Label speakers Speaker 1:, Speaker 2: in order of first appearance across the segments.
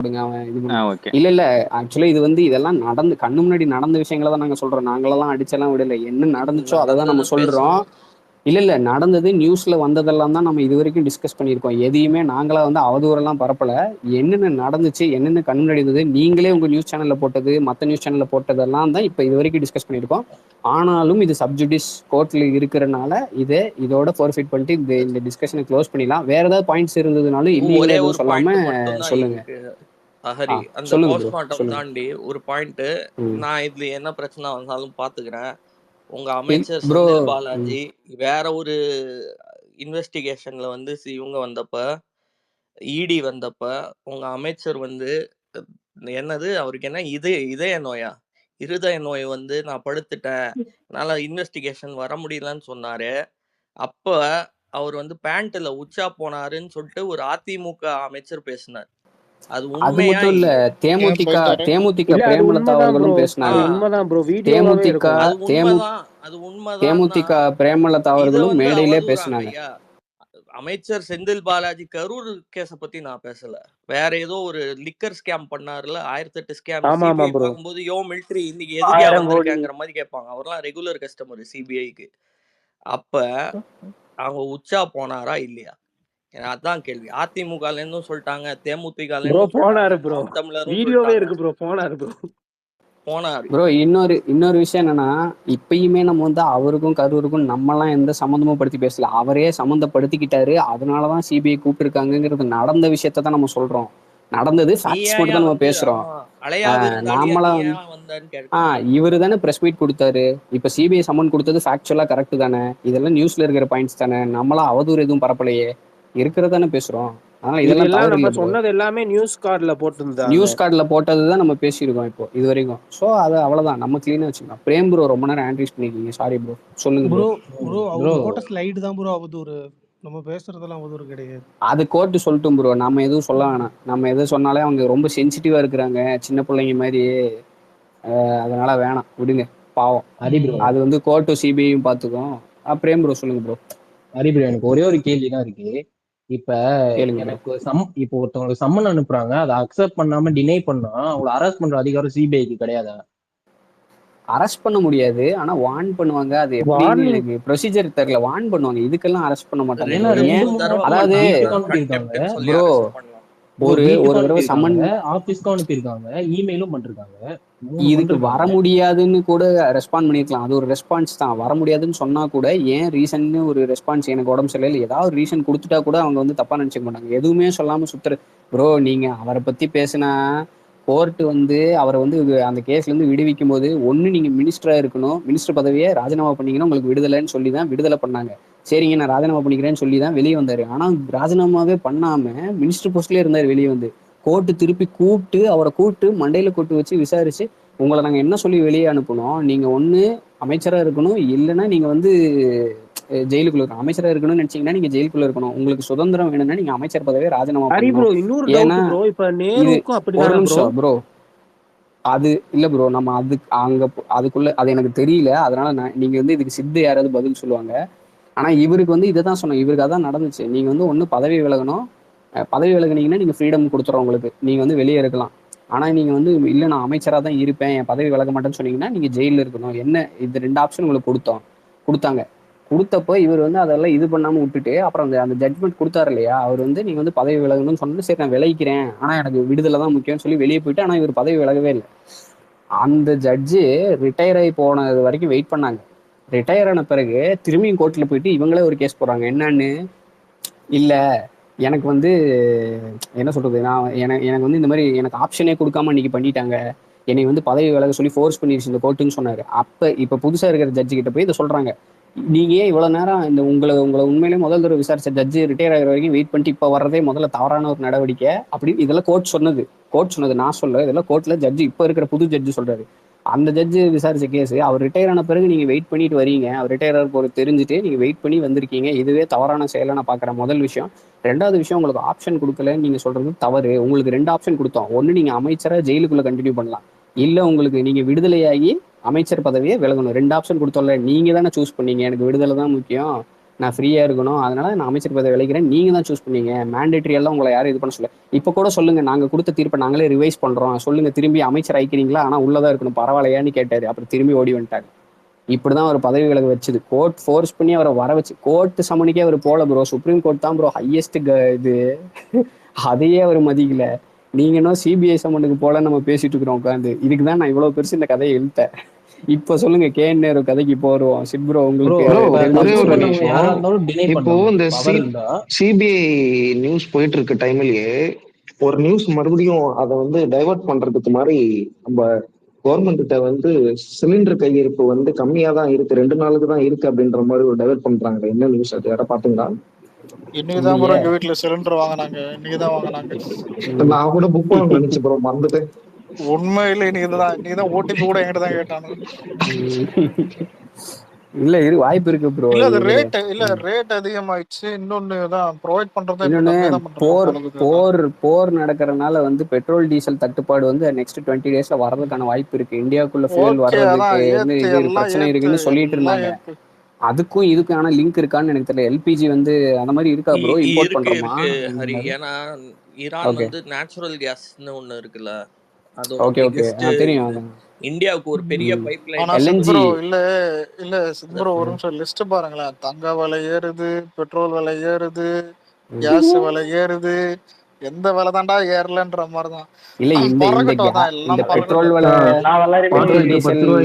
Speaker 1: அவன் இது பண்ணுவான்.
Speaker 2: ஓகே.
Speaker 1: இல்ல இல்ல ஆக்சுவலா இது வந்து இதெல்லாம் நடந்து கண்ணு முன்னாடி நடந்த விஷயங்களை தான் நாங்க சொல்றோம். நாங்களெல்லாம் அடிச்செல்லாம் விடல. என்ன நடந்துச்சோ அதை தான் நம்ம சொல்றோம். இல்ல நடந்தது நியூஸ்ல வந்ததெல்லாம் தான் நம்ம இது வரைக்கும் டிஸ்கஸ் பண்ணியிருக்கோம். எதையுமே நாங்களா வந்து அவதூறெல்லாம் பரப்பல. என்னென்ன நடந்துச்சு, என்னென்ன கண் முன்னாடி இருந்தது, நீங்களே உங்க நியூஸ் சேனல்ல போட்டது, மற்ற நியூஸ் சேனல்ல போட்டதெல்லாம் தான் இப்ப இது வரைக்கும் டிஸ்கஸ் பண்ணியிருக்கோம். ஆனாலும் இது சப்ஜுடிஸ் கோர்ட்ல இருக்கிறனால இதோட ஃபோர்ஃபிட் பண்ணிட்டு இந்த டிஸ்கஷனை க்ளோஸ் பண்ணிடலாம். வேற ஏதாவது பாயிண்ட்ஸ் இருந்ததுனாலும் இல்லீங்களா எதுவும் சொல்லாம சொல்லுங்க.
Speaker 3: ஹரி, அந்த போஸ்ட்மார்ட்டம் தாண்டி ஒரு பாயிண்ட், நான் இதுல என்ன பிரச்சனை வந்தாலும் பாத்துக்கிறேன். உங்க அமைச்சர் செந்தில் பாலாஜி வேற ஒரு இன்வெஸ்டிகேஷன்ல வந்து இவங்க வந்தப்ப, இடி வந்தப்ப, உங்க அமைச்சர் வந்து என்னது அவருக்கு என்ன இதய நோயா, இருதய நோய் வந்து நான் படுத்துட்டேன், என்னால இன்வெஸ்டிகேஷன் வர முடியலன்னு சொன்னாரு. அப்ப அவர் வந்து பேண்ட்ல உச்சா போனாருன்னு சொல்லிட்டு ஒரு அதிமுக அமைச்சர் பேசினார். அது
Speaker 1: மட்டும் இல்ல, தேமுதிக பிரேமலதா அவர்களும் பேசினாரு. தேமுதிக பிரேமலதா அவர்களும் மேடையிலே பேசினாங்க.
Speaker 3: அமைச்சர் செந்தில் பாலாஜி கரூர் கேஸ பத்தி நான் பேசல, வேற ஏதோ ஒரு லிக்கர் ஸ்கேம் பண்ணாருல, 1008 ஸ்கேம். சிபிஐ பார்க்கும்போது யோ மிலிட்டரி இன்னைக்கு எதுக்கே வந்திருக்காங்கிற மாதிரி கேட்பாங்க. அவர்லாம் ரெகுலர் கஸ்டமர் சிபிஐக்கு. அப்ப அவங்க உச்சா போனாரா இல்லையா, அதான் கேள்வி. அதிமுகல இருந்தும் சொல்லிட்டாங்க, தேமுதிகல இருந்தும்
Speaker 4: போனாரு ப்ரோ, வீடியோவே இருக்கு ப்ரோ, போனாரு
Speaker 1: ப்ரோ. இன்னொரு விஷயம் என்னன்னா, இப்பயுமே நம்ம வந்து அவருக்கும் கரூருக்கும் நம்மலாம் எந்த சம்மந்தமும் படுத்தி பேசல. அவரே சம்மந்தப்படுத்திக்கிட்டாரு. அதனாலதான் சிபிஐ கூப்பிட்டுருக்காங்கிறது நடந்த விஷயத்த தான் நம்ம சொல்றோம். நடந்தது ஃபேக்ட்ஸ் மட்டும் தான் நம்ம பேசுறோம். நாமளாம் இவரு தானே பிரஸ் மீட் கொடுத்தாரு. இப்ப சிபிஐ சம்மன் கொடுத்தது ஃபேக்சுவலா கரெக்ட் தானே? இதெல்லாம் நியூஸ்ல இருக்கிற பாயிண்ட்ஸ் தானே. நம்மளா அவதூறு எதுவும் பரப்பலையே, இருக்கிறதானே பேசுறோம்.
Speaker 4: இதெல்லாம் சொன்னது எல்லாமே நியூஸ் கார்டுல போட்டிருந்தாங்க.
Speaker 1: நியூஸ் கார்டுல போட்டதுதான் நம்ம பேசியிருக்கோம் இப்போ இது வரைக்கும். சோ அது அவ்வளவுதான், நம்ம கிளீனா வச்சுக்கலாம். பிரேம் ப்ரோ ரொம்ப நேரம் ஆண்ட்ரீஸ் பண்ணிருக்கீங்க, சாரி ப்ரோ. சொல்லுங்க ப்ரோ.
Speaker 5: அவர் போட்ட ஸ்லைடு தான் ப்ரோ அவதூறு, நம்ம பேசுறதெல்லாம் அவதூறு கிடையாது.
Speaker 1: அது கோர்ட்டு சொல்லட்டும் ப்ரோ, நம்ம எதுவும் சொல்ல வேணாம். நம்ம எதுவும் சொன்னாலே அவங்க ரொம்ப சென்சிட்டிவா இருக்கிறாங்க, சின்ன பிள்ளைங்க மாதிரி. அதனால வேணாம், விடுங்க, பாவம். அது வந்து கோர்ட்டு சிபிஐயும் பாத்துக்கோம். பிரேம் ப்ரோ சொல்லுங்க ப்ரோ.
Speaker 6: ஹரி ப்ரோ, எனக்கு ஒரே ஒரு கேள்விதான் இருக்கு. இப்ப எனக்கு இப்போ ஒருத்தவங்களுக்கு சம்மன் அனுப்புறாங்க, அதை அக்செப்ட் பண்ணாம டினை பண்ணா அவங்களை அரெஸ்ட் பண்ற அதிகாரம் சிபிஐக்கு கிடையாதா?
Speaker 1: அரெஸ்ட் பண்ண முடியாது, ஆனா வார்ன் பண்ணுவாங்க. அது எப்படின்னு எனக்கு ப்ரொசீஜர் தெரியல. வார்ன் பண்ணுவாங்க, இதுக்கெல்லாம் அரெஸ்ட் பண்ண மாட்டாங்க. அதாவது ப்ரோ, ஒரு தடவை சம்மன்
Speaker 6: ஆபீஸ்க்கு அனுப்பியிருக்காங்க, இமெயிலும் பண்ணிருக்காங்க.
Speaker 1: இதுக்கு வர முடியாதுன்னு கூட ரெஸ்பாண்ட் பண்ணிருக்கலாம். அது ஒரு ரெஸ்பான்ஸ் தான். வர முடியாதுன்னு சொன்னா கூட ஏன் ரீசன்னு ஒரு ரெஸ்பான்ஸ், எனக்கு உடம்பு சரியில்லை ஏதாவது ரீசன் கொடுத்துட்டா கூட அவங்க வந்து தப்பா நினைச்சுக்க மாட்டாங்க. எதுவுமே சொல்லாம சுத்துற ப்ரோ. நீங்க அவரை பத்தி பேசினா கோர்ட் வந்து அவரை வந்து அந்த கேஸ்ல இருந்து விடுவிக்கும் போது ஒண்ணு நீங்க மினிஸ்டரா இருக்கணும், மினிஸ்டர் பதவியை ராஜினாமா பண்ணீங்கன்னா உங்களுக்கு விடுதலைன்னு சொல்லி தான் விடுதலை பண்ணாங்க. சரிங்க, நான் ராஜினாமா பண்ணிக்கிறேன்னு சொல்லி தான் வெளியே வந்தாரு. ஆனா ராஜினாமாவே பண்ணாம மினிஸ்டர் போஸ்ட்லயே இருந்தாரு. வெளியே வந்து கோர்ட்டு திருப்பி அவரை கூப்பிட்டு மண்டையில கூட்டு வச்சு விசாரிச்சு, உங்களை நாங்க என்ன சொல்லி வெளியே அனுப்பணும், நீங்க ஒண்ணு அமைச்சரா இருக்கணும், இல்லைன்னா நீங்க வந்து ஜெயிலுக்குள்ள இருக்கணும். அமைச்சரா இருக்கணும்னு நினைச்சீங்கன்னா நீங்க ஜெயிலுக்குள்ள இருக்கணும். உங்களுக்கு சுதந்திரம் வேணும்னா நீங்க அமைச்சர் பதவியை ராஜினாமா பண்ணணும். ஏன்னா ஒரு நிமிஷம் ப்ரோ, அது இல்ல ப்ரோ, நம்ம அதுக்குள்ள அது எனக்கு தெரியல. அதனால நீங்க வந்து இதுக்கு சித்து யாராவது பதில் சொல்லுவாங்க. ஆனா இவருக்கு வந்து இதை தான் சொன்னோம், இவருக்கு அதான் நடந்துச்சு. நீங்க வந்து ஒண்ணு பதவி விலகணும், பதவி விலகினீங்கன்னா நீங்க ஃப்ரீடம் கொடுத்துறோம் உங்களுக்கு, நீங்க வந்து வெளியே இருக்கலாம். ஆனா நீங்க வந்து இல்ல நான் அமைச்சரா தான் இருப்பேன், என் பதவி விலக மாட்டேன்னு சொன்னீங்கன்னா நீங்க ஜெயில இருக்கணும். என்ன இது 2 ஆப்ஷன் உங்களுக்கு கொடுத்தாங்க. கொடுத்தப்போ இவர் வந்து அதெல்லாம் இது பண்ணாம விட்டுட்டு அப்புறம் அந்த ஜட்மெண்ட் கொடுத்தாரு இல்லையா, அவர் வந்து நீங்க வந்து பதவி விலகணும்னு சொன்னது, சரி நான் விலகிக்கிறேன், ஆனா எனக்கு விடுதலை தான் முக்கியம்னு சொல்லி வெளியே போயிட்டு, ஆனா இவர் பதவி விலகவே இல்லை. அந்த ஜட்ஜு ரிட்டையர் ஆகி போனது வரைக்கும் வெயிட் பண்ணாங்க. ரிட்டையர் ஆன பிறகு திரும்பியும் கோர்ட்ல போயிட்டு இவங்களே ஒரு கேஸ் போடுறாங்க. என்னன்னு, இல்ல எனக்கு வந்து என்ன சொல்றது, எனக்கு வந்து இந்த மாதிரி எனக்கு ஆப்ஷனே கொடுக்காம இன்னைக்கு பண்ணிட்டாங்க, என்னை வந்து பதவி விலக சொல்லி ஃபோர்ஸ் பண்ணிருச்சு இந்த கோர்ட்டுன்னு சொன்னாரு. இப்ப புதுசா இருக்கிற ஜட்ஜு கிட்ட போய் இதை சொல்றாங்க. நீங்க ஏன் இவ்வளவு நேரம் இந்த உங்களை உண்மையிலேயே முதல் தடவை விசாரிச்ச ஜட்ஜு ரிட்டையர் ஆகிற வரைக்கும் வெயிட் பண்ணிட்டு இப்ப வர்றதே முதல்ல தவறான ஒரு நடவடிக்கை அப்படின்னு இதெல்லாம் கோர்ட் சொன்னது நான் சொல்ல, இதெல்லாம் கோர்ட்ல ஜட்ஜு இப்ப இருக்கிற புது ஜட்ஜு சொல்றாரு. அந்த ஜட்ஜு விசாரிச்ச கேஸ், அவர் ரிட்டையர் ஆன பிறகு நீங்க வெயிட் பண்ணிட்டு வரீங்க, அவர் ரிட்டையர் ஆக தெரிஞ்சுட்டு நீங்க வெயிட் பண்ணி வந்திருக்கீங்க. இதுவே தவறான செயலை நான் பாக்குறேன், முதல் விஷயம். 2வது விஷயம், உங்களுக்கு ஆப்ஷன் கொடுக்கலன்னு நீங்க சொல்றது தவறு. உங்களுக்கு 2 ஆப்ஷன் கொடுத்தோம். ஒண்ணு நீங்க அமைச்சரா ஜெயிலுக்குள்ள கண்டினியூ பண்ணலாம், இல்ல உங்களுக்கு நீங்க விடுதலையாகி அமைச்சர் பதவியை விலகணும். 2 ஆப்ஷன் கொடுத்தோம்ல, நீங்க தானே சூஸ் பண்ணீங்க, எனக்கு விடுதலை தான் முக்கியம், நான் ஃப்ரீயா இருக்கணும், அதனால நான் அமைச்சர் பதவி விளைக்கிறேன், நீங்க தான் சூஸ் பண்ணீங்க, மேண்டேட்டரி எல்லாம் உங்களை யாரும் இது பண்ண சொல்ல. இப்ப கூட சொல்லுங்க, நாங்க கொடுத்த தீர்ப்பை நாங்களே ரிவைஸ் பண்றோம், சொல்லுங்க திரும்பி அமைச்சர் ஆயிக்கிறீங்களா, ஆனா உள்ளதான் இருக்கணும், பரவாயில்லையான்னு கேட்டாரு. அப்புறம் திரும்பி ஓடி வந்துட்டாங்க. இப்படிதான் அவர் பதவி விலக வச்சது. கோர்ட் ஃபோர்ஸ் பண்ணி அவரை வர வச்சு, கோர்ட் சமனிக்கே அவர் போல ப்ரோ. சுப்ரீம் கோர்ட் தான் ப்ரோ ஹையஸ்ட் இது. அதையே அவர் மதிக்கல. நீங்க இன்னும் சிபிஐ சம்மனுக்கு போல நம்ம பேசிட்டு இருக்கிறோம் உட்காந்து. இதுக்குதான் நான் இவ்வளவு பெருசு இந்த கதையை இழுத்தேன். இப்ப சொல்லுங்க, கேன் நேரு கதைக்கு இப்போ வருவோம். சிட் ப்ரோ உங்களுக்கு
Speaker 2: இப்போ இந்த சிபிஐ நியூஸ் போயிட்டு இருக்க டைம்லயே ஒரு நியூஸ் மறுபடியும் அதை வந்து டைவர்ட் பண்றதுக்கு மாதிரி நம்ம கவர்மெண்ட் கிட்ட வந்து சிலிண்டர் கையிருப்பு வந்து கம்மியா தான் இருக்கு, 2 நாளுக்கு தான் இருக்கு அப்படின்ற மாதிரி ஒரு டைவர்ட் பண்றாங்க. என்ன நியூஸ் அது, யாரா பாத்தீங்களா?
Speaker 5: இன்னைக்குதான் ப்ரோ எங்க வீட்டுல சிலிண்டர் வாங்கினாங்க. இன்னைக்குதான் வாங்கினாங்க.
Speaker 2: நான் கூட புக் பண்ண நினைச்சு ப்ரோ, மறந்துட்டேன்.
Speaker 5: உண்மையில இன்னைக்குதான் ஓடிபி கூட என்கிட்ட தான் கேட்டானு.
Speaker 1: இல்ல வாய்ப்பு இருக்கு ப்ரோ.
Speaker 5: இல்ல அது ரேட் அதிகமாயிடுச்சு. இன்னொன்னு தான் ப்ரொவைட் பண்றது.
Speaker 1: போர் நடக்கிறதுனால வந்து பெட்ரோல் டீசல் தட்டுப்பாடு வந்து நெக்ஸ்ட் 20 டேஸ்ல வர்றதுக்கான வாய்ப்பு இருக்கு. இந்தியாவுக்குள்ள ஃபியூல் வர்றதுக்கு பிரச்சனை இருக்குன்னு சொல்லிட்டு இருந்தாங்க. அதுக்கும் இதுக்கான லிங்க் இருக்கான்னு எனக்கு தெரியல. எல்பிஜி வந்து அந்த மாதிரி இருக்கா ப்ரோ, இம்போர்ட் பண்றோமா?
Speaker 3: ஏன்னா ஈரான் வந்து நேச்சுரல் கேஸ்னு ஒண்ணு இருக்குல்ல, அது
Speaker 1: ஓகே தெரியும்.
Speaker 3: இந்தியாவுக்கு ஒரு பெரிய பைப்லைன்.
Speaker 5: இல்ல சித்ப்ரோ, ஒரு நிமிஷம் லிஸ்ட் பாருங்களேன். தங்க விலை ஏறுது, பெட்ரோல் விலை ஏறுது, கேஸ் விலை ஏறுது, எந்த விலை தாண்டா ஏறலன்ற மாதிரிதான்.
Speaker 1: இல்ல இந்த பெட்ரோல் விலை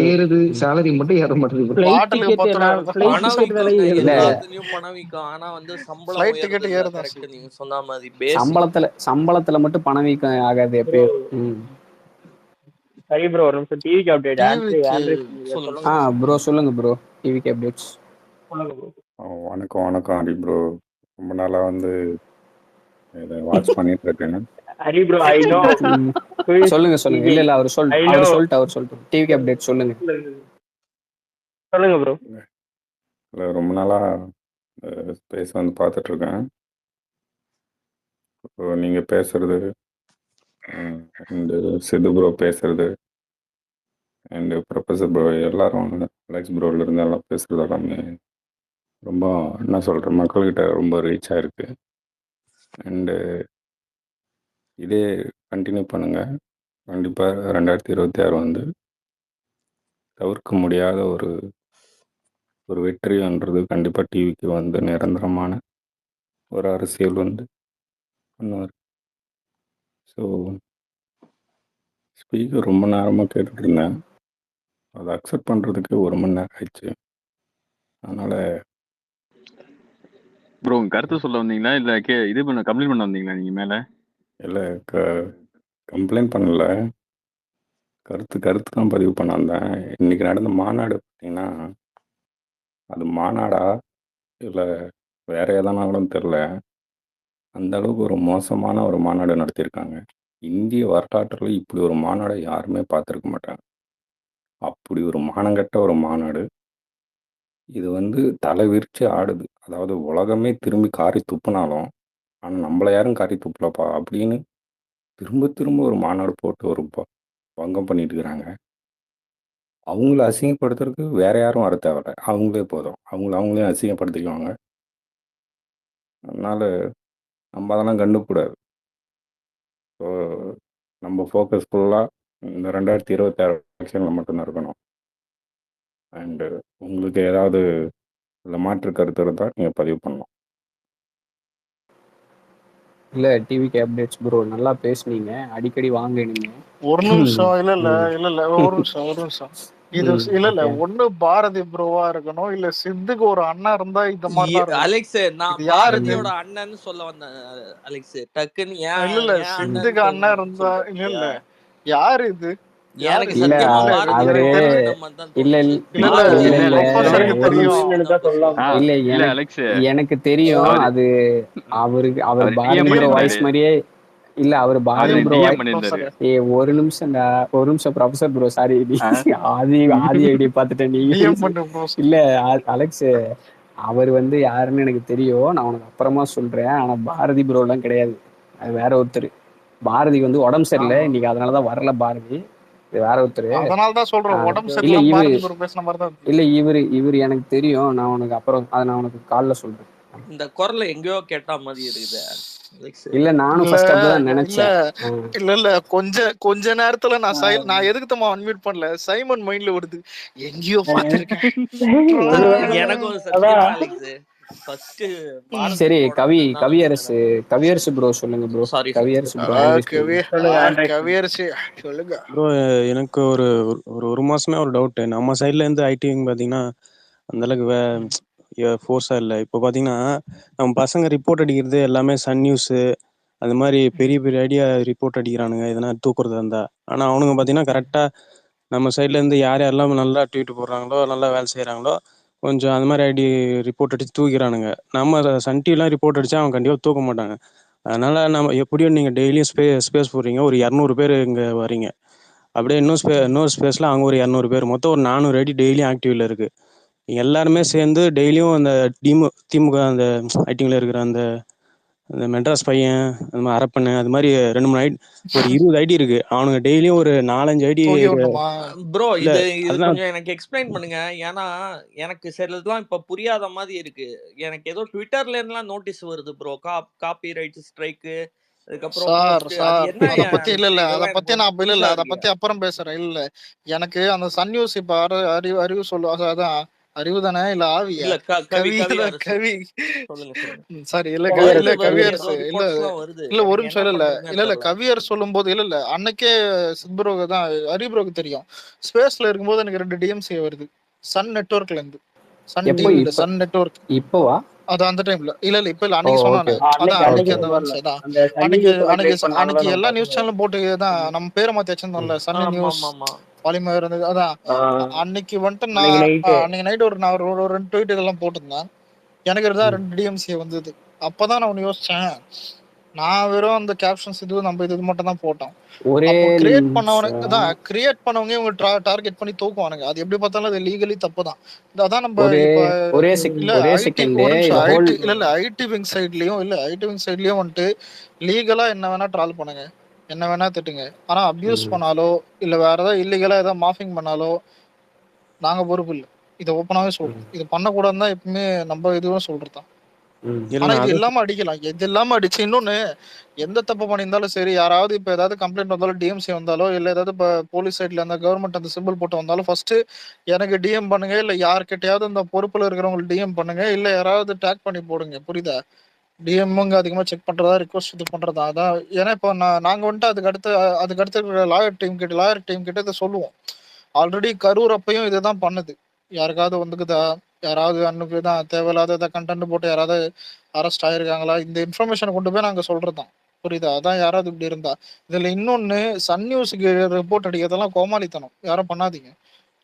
Speaker 2: ஏறுது, சேலரி மட்டும் ஏற மாட்டேங்குது.
Speaker 3: பணவீக்கம். ஆனா வந்து சம்பளம் டிக்கெட் ஏறுது. நீங்க சொன்ன மாதிரி
Speaker 1: சம்பளத்துல மட்டும் பணவீக்கம் ஆகாது எப்பயும்.
Speaker 6: சரி ப்ரோ, ஒரு நிமிஷம் டிவிக்கு அப்டேட்.
Speaker 1: ப்ரோ சொல்லுங்க ப்ரோ, டிவிக்கு அப்டேட்ஸ்.
Speaker 7: வணக்கம் ஹரி ப்ரோ. ரொம்ப நாளா வந்து இதை வாட்ச் பண்ணிட்டு இருக்கேன்.
Speaker 6: Hari bro I know.
Speaker 1: சொல்லுங்க. இல்ல அவர் சொல்லிட்டு டிவிக்கு அப்டேட் சொல்லுங்க
Speaker 6: ப்ரோ.
Speaker 7: இல்ல ரொம்ப நாளா ஸ்பேஸ் வந்து பார்த்துட்டு இருக்கேன். நீங்க பேசுறது அண்ட் சித்து ப்ரோ பேசுறது அண்ட் ப்ரொஃபஸர் ப்ரோ எல்லாரும் அலெக்ஸ் ப்ரோல இருந்து எல்லாம் பேசுறது எல்லாமே ரொம்ப என்ன சொல்கிறேன், மக்கள்கிட்ட ரொம்ப ரீச் ஆகிருக்கு. அண்டு இதே கண்டினியூ பண்ணுங்கள். கண்டிப்பாக 2026 வந்து தவிர்க்க முடியாத ஒரு வெற்றின்றது கண்டிப்பாக டிவிக்கு வந்து நிரந்தரமான ஒரு அரசியல் வந்து பண்ணுவார். ஸோ ஸ்பீக்கர் ரொம்ப நேரமாக கேட்டுட்டு இருந்தேன், அதை அக்செப்ட் பண்ணுறதுக்கு 1 மணி நேரம் ஆயிடுச்சு. அதனால்
Speaker 8: ப்ரோ உங்க கருத்து சொல்ல வந்தீங்களா இல்லை இது பண்ண கம்ப்ளைண்ட் பண்ண வந்தீங்களா நீங்கள் மேலே?
Speaker 7: இல்லை கம்ப்ளைண்ட் பண்ணல, கருத்து தான் பதிவு பண்ண வந்தேன். இன்றைக்கி நடந்த மாநாடு பார்த்தீங்கன்னா, அது மாநாடா இல்லை வேற எதனாலும் தெரில, அந்த அளவுக்கு ஒரு மோசமான ஒரு மாநாடு நடத்தியிருக்காங்க. இந்திய வரலாற்றில் இப்படி ஒரு மாநாடை யாருமே பார்த்துருக்க மாட்டாங்க. அப்படி ஒரு மானங்கட்ட ஒரு மாநாடு. இது வந்து தலை விரிச்சு ஆடுது. அதாவது உலகமே திரும்பி காரி துப்புனாலும், ஆனால் நம்மளை யாரும் காரி துப்பலப்பா அப்படின்னு திரும்ப ஒரு மாநாடு போட்டு ஒரு பங்கம் பண்ணிட்டு இருக்கிறாங்க. அவங்கள அசிங்கப்படுத்துறதுக்கு வேற யாரும் வர தேவையில்ல, அவங்களே போதும். அவங்களே அசிங்கப்படுத்திக்குவாங்க. அதனால நம்ம அதெல்லாம் கண்டுக்கூடாது. ஸோ நம்ம ஃபோக்கஸ் ஃபுல்லாக இந்த 2026 எலெக்ஷனில் மட்டும்தான் இருக்கணும். அண்டு உங்களுக்கு ஏதாவது இல்லை மாற்று கருத்து இருந்தால் நீங்கள் பதிவு பண்ணலாம்.
Speaker 1: இல்ல டிவிக்கு அப்டேட்ஸ் ப்ரோ, நல்லா பேசுனீங்க, அடிக்கடி வாங்க நீங்க.
Speaker 5: ஒரு நிமிஷம். இல்ல ஒரு நிமிஷம். இது இல்ல ஒண்ணு பாரதி ப்ரோவா இருக்கணும், இல்ல சித்துக்கு ஒரு அண்ணா இருந்தா இந்த மாதிரி.
Speaker 3: அலெக்ஸ், நான் பாரதியோட அண்ணன்னு சொல்ல வந்தேன் அலெக்ஸ். டக்குன்னு
Speaker 5: இல்ல சித்துக்கு அண்ணா இருந்தா இல்ல யாரு இது?
Speaker 3: எனக்கு சத்தியமா பாரதியோட
Speaker 1: எனக்கு தெரியும். அது அவர் பாரதி ப்ரோ வாய்ஸ் மாதிரியே இல்ல, அவர் பாரதி ப்ரோ ஒரு நிமிஷம் ப்ரொஃபசர் ப்ரோ, சாரி ஆதி ஐடி பாத்துட்டேன் நீங்க. இல்ல அலெக்ஸ், அவர் வந்து யாருன்னு எனக்கு தெரியும், நான் உனக்கு அப்புறமா சொல்றேன். ஆனா பாரதி ப்ரோ எல்லாம் கிடையாது, அது வேற ஒருத்தர். பாரதி வந்து உடம்பு சரியில்லை இன்னைக்கு, அதனாலதான் வரல பாரதி. வேற ஒருத்தர்.
Speaker 5: அதனாலதான் சொல்றேன் உடம்பு
Speaker 1: இல்ல
Speaker 5: சரியில்லாம
Speaker 1: இவரு
Speaker 5: பாரதி ப்ரோ பேசின மாதிரி தான்
Speaker 1: இல்ல இவரு எனக்கு தெரியும். நான் உனக்கு அப்புறம் அதை நான் உனக்கு கால்ல சொல்றேன்.
Speaker 3: இந்த குரல் எங்கேயோ கேட்டா மாதிரி இருக்குது.
Speaker 1: இல்ல நானும் ஃபர்ஸ்ட் அப்படிதான் நினைச்சேன்.
Speaker 5: இல்ல கொஞ்ச நேரத்துல நான் எதுக்கு தம்மா அன்மியூட் பண்ணல, சைமன் மைண்ட்ல வருது எங்கேயோ பாத்திருக்கேன்.
Speaker 3: எனக்கும் சத்தியமா அலெக்ஸ்
Speaker 1: சரி கவியரசு ப்ரோ சொல்லுங்க ப்ரோ. கவியரசு
Speaker 5: சொல்லுங்க
Speaker 9: ப்ரோ. எனக்கு ஒரு மாசமே ஒரு டவுட். நம்ம சைட்ல இருந்து ஐடி பாத்தீங்கன்னா அந்த அளவுக்கு ஃபோர்ஸா இல்லை. இப்போ பாத்தீங்கன்னா நம்ம பசங்க ரிப்போர்ட் அடிக்கிறது எல்லாமே சன் நியூஸ் அது மாதிரி பெரிய பெரிய ஐடியா ரிப்போர்ட் அடிக்கிறானுங்க எதனா தூக்குறதா இருந்தா. ஆனா அவனுங்க பாத்தீங்கன்னா கரெக்டா நம்ம சைட்ல இருந்து யாரெல்லாம் நல்லா ட்வீட் போடுறாங்களோ நல்லா வேலை செய்யறாங்களோ கொஞ்சம் அந்த மாதிரி ஐடி ரிப்போர்ட் அடிச்சு தூக்கிறானுங்க. நம்ம சன் டிவிலாம் ரிப்போர்ட் அடிச்சா அவன் கண்டிப்பா தூக்க மாட்டாங்க. அதனால நம்ம எப்படியும் நீங்க டெய்லியும் ஸ்பேஸ் போடுறீங்க, ஒரு 200 பேர் இங்க வரீங்க. அப்படியே இன்னொரு ஸ்பேஸ்ல அங்க ஒரு 200 பேர், மொத்தம் ஒரு 400 ஐடி டெய்லியும் ஆக்டிவ்ல இருக்கு. எல்லாருமே சேர்ந்து டெய்லியும் அந்த திமுக அந்த ஐடிங்ல இருக்கிற அந்த மெட்ராஸ் பையன் அந்த மாதிரி அரப்பண்ணு அது மாதிரி 2-3 ஐடி, ஒரு 20 ஐடி இருக்கு. அவனுங்க டெய்லியும் ஒரு 4-5 ஐடி.
Speaker 3: ப்ரோ இது கொஞ்சம் எனக்கு எக்ஸ்பிளைன் பண்ணுங்க. ஏன்னா எனக்கு சிலதுலாம் இப்ப புரியாத மாதிரி இருக்கு. எனக்கு ஏதோ ட்விட்டர்ல இருந்துலாம் நோட்டீஸ் வருது ப்ரோ, காப்பி ரைட் ஸ்ட்ரைக்கு.
Speaker 5: அத பத்தி அப்புறம் பேசுறேன். இல்ல எனக்கு அந்த சன் நியூஸ் இப்ப அறிவு சொல்லுவாங்க. அதான் அறிவு தானே இல்ல ஆவியா கவி சாரி இல்ல கவியரசு இல்ல ஒரு நிமிஷம் இல்ல கவியர் சொல்லும் போது இல்ல அன்னைக்கே சித்புரோக தான் அறிபுரோக்கு தெரியும். ஸ்பேஸ்ல இருக்கும்போது எனக்கு 2 டிஎம்சி வருது சன் நெட்வொர்க்ல இருந்து. சன் டிவி சன் நெட்வொர்க் இப்போவா? அது அந்த டைம்ல இல்ல இப்ப இல்ல அன்னைக்கு சொன்னானே. அதான் அன்னைக்கு எல்லா நியூஸ் சேனலும் போட்டுதான் நம்ம பேரை மாத்தி வச்சிருந்தோம்ல, சன் நியூஸ் பாலிமர் இருந்தது. அதான் அன்னைக்கு வந்துட்டு நான் அன்னைக்கு நைட் ஒரு 2 ட்வீட் இதெல்லாம் போட்டிருந்தேன். எனக்கு தான் 2 டிஎம்சி வந்தது. அப்பதான் நான் ஒண்ணு யோசிச்சேன், நான் வெறும் அந்த கேப்ஷன்ஸ் நம்ம இது மட்டும் தான் போட்டோம். கிரியேட் பண்ணவங்க இவங்க டார்கெட் பண்ணி தூக்குவானுங்க. அது எப்படி பார்த்தாலும் அது லீகலி தப்புதான். அதான் நம்ம ஐடி விங் சைட்லயும் வந்துட்டு லீகலா என்ன வேணா ட்ரால் பண்ணுங்க, என்ன வேணா திட்டுங்க. ஆனா அபியூஸ் பண்ணாலோ இல்ல வேற ஏதாவது இல்லீகலா ஏதாவது மாஃபிங் பண்ணாலோ நாங்க பொறுப்பு இல்லை. இதை ஓப்பனாவே சொல்றோம். இது பண்ணக்கூடாதுன்னு தான் எப்பவுமே நம்ம இதுவும் சொல்றதுதான். ஆனா இது இல்லாம அடிக்கலாம், எது இல்லாம அடிச்சு. இன்னொன்னு எந்த தப்பு பண்ணியிருந்தாலும் சரி, யாராவது இப்ப ஏதாவது கம்ப்ளைண்ட் வந்தாலும் டிஎம்சி வந்தாலோ இல்ல ஏதாவது இப்ப போலீஸ் சைட்ல அந்த கவர்மெண்ட் அந்த சிம்பிள் போட்டு வந்தாலும் ஃபர்ஸ்ட் எனக்கு டிஎம் பண்ணுங்க, இல்ல யார்கிட்டயாவது இந்த பொறுப்புல இருக்கிறவங்களுக்கு டிஎம் பண்ணுங்க, இல்ல யாராவது டேக் பண்ணி போடுங்க. புரியுதா? டிஎம்ங்க அதிகமா செக் பண்றதா ரிக்வஸ்ட் இது பண்றதா. அதான் ஏன்னா இப்போ நாங்க வந்துட்டு அதுக்கு அடுத்து லாயர் டீம் கிட்ட இதை சொல்லுவோம். ஆல்ரெடி கரூர் அப்பையும் இதுதான் பண்ணுது. யாருக்காவது வந்துக்குதா, யாராவது அன்னுக்குதான் தேவையில்லாத கண்டென்ட் போட்டு யாராவது அரெஸ்ட் ஆயிருக்காங்களா, இந்த இன்ஃபர்மேஷனை கொண்டு போய் நாங்க சொல்றதுதான். புரியுதா? அதான் யாராவது இப்படி இருந்தா. இதுல இன்னொன்னு சன் நியூஸுக்கு ரிப்போர்ட் அடிக்கிறதெல்லாம் கோமாளித்தனம், யாரும் பண்ணாதீங்க.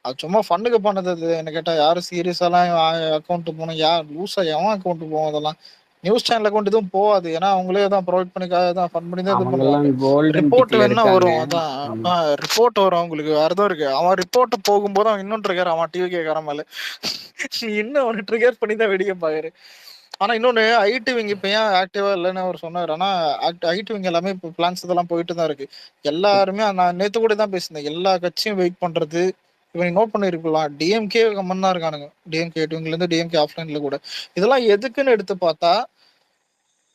Speaker 5: அது சும்மா ஃபண்டுக்கு பண்ணது. என்ன கேட்டா யாரும் சீரியஸாலாம் அக்கௌண்ட் போகணும், யார் லூஸா எவன் அக்கௌண்ட் போவோம். அதெல்லாம் நியூஸ் சேனல் அக்கௌண்ட் எதுவும் போகாது. ஏன்னா அவங்களே தான் ப்ரொவைட் பண்ணி தான் ஃபண்ட் பண்ணி தான் இது பண்ணுவாங்க. ரிப்போர்ட் வேணா வரும், அதான் ரிப்போர்ட் வரும் அவங்களுக்கு. வேற ஏதோ இருக்கு. அவன் ரிப்போர்ட் போகும்போது அவன் இன்னும் ட்ரிகர், அவன் டிவி கேட்கற மேல இன்னும் அவனுக்கு ட்ரிகர் பண்ணி தான் வெடிக்க பாக்குற. ஆனா இன்னொன்னு ஐடி விங் இப்ப ஏன் ஆக்டிவா இல்லைன்னு அவர் சொன்னார். ஆனா ஐடி விங் எல்லாமே இப்போ பிளான்ஸ் இதெல்லாம் போயிட்டு தான் இருக்கு. எல்லாருமே நான் நேத்து கூட தான் பேசினேன், எல்லா கட்சியும் வெயிட் பண்றது. இவன் நோட் பண்ணிருக்கலாம், டிஎம்கே கம்மன் தான் இருக்கானுங்க. டிஎம்கே ஐடிவிங்ல இருந்து டிஎம்கே ஆஃப்லைன்ல கூட. இதெல்லாம் எதுக்குன்னு எடுத்து பார்த்தா